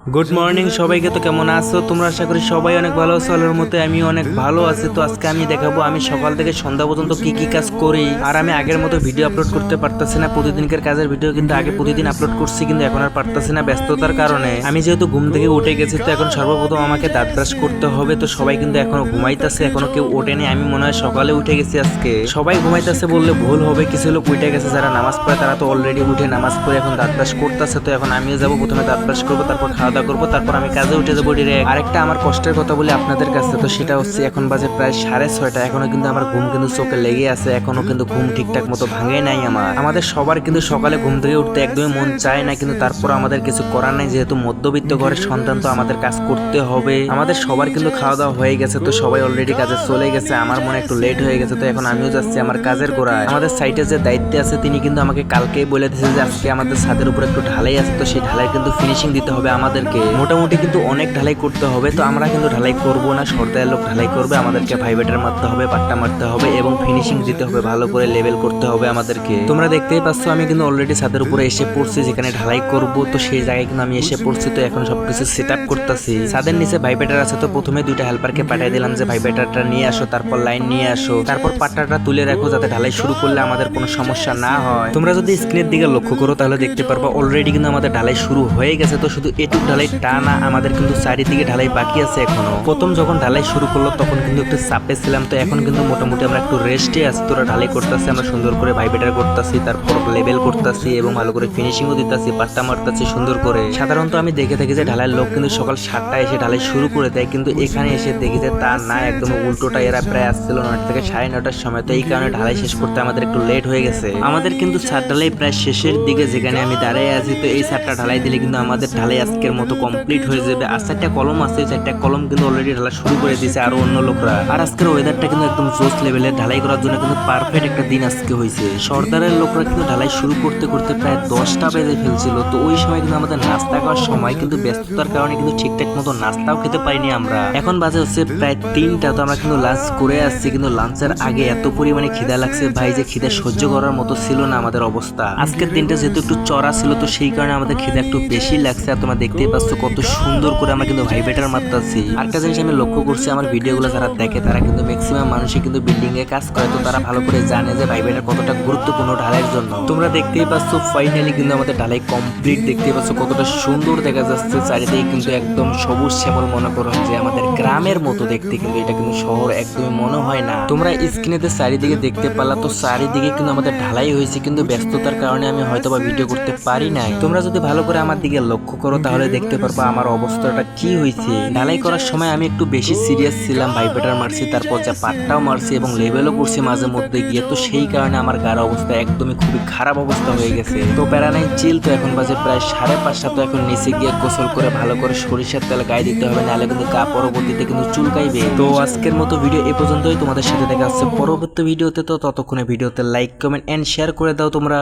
Good morning সবাইকে। তো কেমন আছো তোমরা? আশা করি সবাই অনেক ভালো আছো। আল্লাহর মতে আমি অনেক ভালো আছি। তো আজকে আমি দেখাবো আমি সকাল থেকে সন্ধ্যা পর্যন্ত কি কি কাজ করি। আর আমি আগের মতো ভিডিও আপলোড করতে পারতাছি না, প্রতিদিনকার কাজের ভিডিও কিন্তু আগে প্রতিদিন আপলোড করছি, কিন্তু এখন আর পারতাছি না ব্যস্ততার কারণে। আমি যেহেতু ঘুম থেকে উঠে গেছি, তো এখন সর্বপ্রথম আমাকে দাঁত ব্রাশ করতে হবে। তো সবাই কিন্তু এখনো ঘুমাইতেছে, এখনো কেউ ওঠেনি। আমি মনে হয় সকালে উঠে গেছি আজকে। সবাই ঘুমাইতেছে বললে ভুল হবে, কিছু লোক উঠে গেছে যারা নামাজ পড়ে, তারা তো অলরেডি উঠে নামাজ পড়ে এখন দাঁত ব্রাশ করতেছে। তো এখন আমিও যাবো, প্রথমে দাঁত ব্রাশ করবো, তারপর খাওয়া দাওয়া করবো, তারপর আমি কাজে উঠে যাবো ডিরেক্ট। আরেকটা আমার কষ্টের কথা বলি আপনাদের কাছে, তো সেটা হচ্ছে এখন বাজে প্রায় 6:30, এখনো কিন্তু আমার ঘুম কিন্তু চোখে লেগে আছে, এখনো কিন্তু ঘুম ঠিকঠাক মতো ভাঙে নাই আমাদের সবার কিন্তু সকালে ঘুম থেকে উঠতে একদমই মন চায় না, কিন্তু তারপর আমাদের কিছু করার নাই, যেহেতু মধ্যবিত্ত ঘরের সন্তান তো আমাদের কাজ করতে হবে। আমাদের সবার কিন্তু খাওয়া দাওয়া হয়ে গেছে, তো সবাই অলরেডি কাজে চলে গেছে। আমার মনে একটু লেট হয়ে গেছে, তো এখন আমিও যাচ্ছি আমার কাজের গোড়ায়। আমাদের সাইটে যে দায়িত্বে আছে তিনি কিন্তু আমাকে কালকেই বলে দিয়েছে যে আজকে আমাদের ছাদের উপর একটু ঢালাই আছে, তো সেই ঢালাই কিন্তু ফিনিশিং দিতে হবে আমাদেরকে। মোটামুটি কিন্তু অনেক ঢালাই করতে হবে, তো আমরা কিন্তু ঢালাই করব না, সর্দারের লোক ঢালাই করবে। আমাদেরকে ভাইবেটার মারতে হবে, পাট্টা মারতে হবে এবং ফিনিশিং দিতে হবে, ভালো করে লেভেল করতে হবে আমাদেরকে। তোমরা দেখতেই পাচ্ছ আমি কিন্তু অলরেডি ছাদের উপরে এসে পড়ছি, যেখানে ঢালাই করব, তো সেই জায়গায় কিন্তু আমি এসে পড়ছি। তো এখন সবকিছু সেট আপ করতেছি। ছাদের নিচে ভাইবেটার আছে, তো প্রথমে দুইটা হেল্পারকে পাঠিয়ে দিলাম যে ভাইবেটারটা নিয়ে আসো, তারপর লাইন নিয়ে আসো, তারপর পাট্টাটা তুলে রাখো, যাতে ঢালাই শুরু করলে আমাদের কোনো সমস্যা না হয়। তোমরা যদি স্ক্রিনের দিকে লক্ষ্য করো তাহলে দেখতে পারবা অলরেডি কিন্তু আমাদের ঢালাই শুরু হয়ে গেছে। তো শুধু এটুক ঢালাই টানা, আমাদের কিন্তু চারিদিকে ঢালাই বাকি আছে এখনো। প্রথম যখন ঢালাই শুরু করলো তখন কিন্তু একটু চাপে ছিলাম, তো এখন কিন্তু মোটামুটি আমরা একটু রেস্টে আছি। তোরা ঢালাই করতেছি, আমরা সুন্দর করে ভাইবেটার করতেছি, তারপর লেবেল করতেছি এবং ভালো করে ফিনিশিংও দিতেছি, পাট্টা মারতেছি সুন্দর করে। সাধারণত আমি দেখে থাকি যে ঢালাইয়ের লোক কিন্তু সকাল 7টায় এসে ঢালাই শুরু করে দেয়, কিন্তু এখানে এসে দেখি যে তা না, একদম উল্টোটা। এরা প্রায় আসছিল 9 থেকে 9:30টার সময়, তো এই কারণে ঢালাই শেষ করতে আমাদের একটু লেট হয়ে গেছে। আমাদের কিন্তু ছাদ ঢালাই প্রায় শেষের দিকে, যেখানে আমি দাঁড়িয়ে আছি। তো এই ছাদটা ঢালাই দিলে কিন্তু আমাদের ঢালাই আজকের মতো কমপ্লিট হয়ে যাবে। আর 4টা কলম আছে, 4টা কলম কিন্তু অলরেডি ঢালা শুরু করে দিয়েছে আরো অন্য লোকরা। আর আজকের ওয়েদারটা কিন্তু একদম জোস লেভেলের, ঢালাই করার জন্য কিন্তু পারফেক্ট একটা দিন আজকে হয়েছে। সর্দারের লোকরা কিন্তু ঢালাই শুরু করতে করতে প্রায় 10টা বেজে ফেলছিল। তো ওই সময় কিন্তু আমাদের নাস্তা খাওয়ার সময়, কিন্তু ব্যস্ততার কারণে কিন্তু ঠিকঠাক মতো নাস্তাও খেতে পারিনি আমরা। এখন বাজে হচ্ছে প্রায় 3টা, তো আমরা কিন্তু লাঞ্চ করে আসছি, কিন্তু লাঞ্চের আগে এত পরিমাণে খিদা লাগছে ভাই, যে খিদা সহ্য করার মতো ছিল না আমাদের অবস্থা। আজকের দিনটা যেহেতু একটু চড়া ছিল, তো সেই কারণে আমাদের খিদা একটু বেশি লাগছে। আর তোমরা দেখতেই পাচ্ছ কত সুন্দর করে আমরা কিন্তু ভাইবেটার মারতাছি। আরেকটা জিনিস আমি লক্ষ্য করছি, আমার ভিডিওগুলো যারা দেখে তারা কিন্তু ম্যাক্সিমাম মানুষই কিন্তু বিল্ডিং এ কাজ করে, তো তারা ভালো করে জানে যে ভাইবেটার কতটা গুরুত্বপূর্ণ ঢালাইয়ের জন্য। তোমরা দেখতেই পাচ্ছ ফাইনালি কিন্তু আমাদের ঢালাই কমপ্লিট। দেখতেই পাচ্ছ কতটা সুন্দর দেখা যাচ্ছে, চারিদিকে কিন্তু একদম সবুজ শ্যামল, মনে করো যে আমাদের গ্রামের মতো দেখতে, কিন্তু এটা কিন্তু শহর একদমই মনে হয় না। তোমরা স্ক্রিনেতে চারিদিকে দেখতে পারলা, তো চারিদিকে কিন্তু আমাদের ঢালাই হয়েছে, কিন্তু ব্যস্ততার কারণে আমি হয়তো বা ভিডিও করতে পারি নাই। তোমরা যদি ভালো করে আমার দিকে লক্ষ্য করো তাহলে দেখতে পারবা আমার অবস্থাটা কি হয়েছে। ঢালাই করার সময় আমি একটু বেশি সিরিয়াস ছিলাম, ভাইবেটার মারছি, তারপর যা পাটটাও মারছি এবং লেভেলও করছি মাঝে মধ্যে গিয়ে, তো সেই কারণে আমার গার অবস্থা একদমই খুবই খারাপ অবস্থা হয়ে গেছে। তো প্যারা নাই, চিল। তো এখন বাজে প্রায় 5:30, তো এখন নিচে গিয়ে গোসল করে ভালো করে সরিষার তেল গায়ে দিতে হবে, নাহলে কিন্তু গা পরবর্তীতে কিন্তু চুলকাইবে। তো আজকের মতো ভিডিও এ পর্যন্তই, তোমাদের সাথে দেখা হচ্ছে পরবর্তী ভিডিওতে। তো ততক্ষণে ভিডিওতে লাইক, কমেন্ট এন্ড শেয়ার করে দাও তোমরা।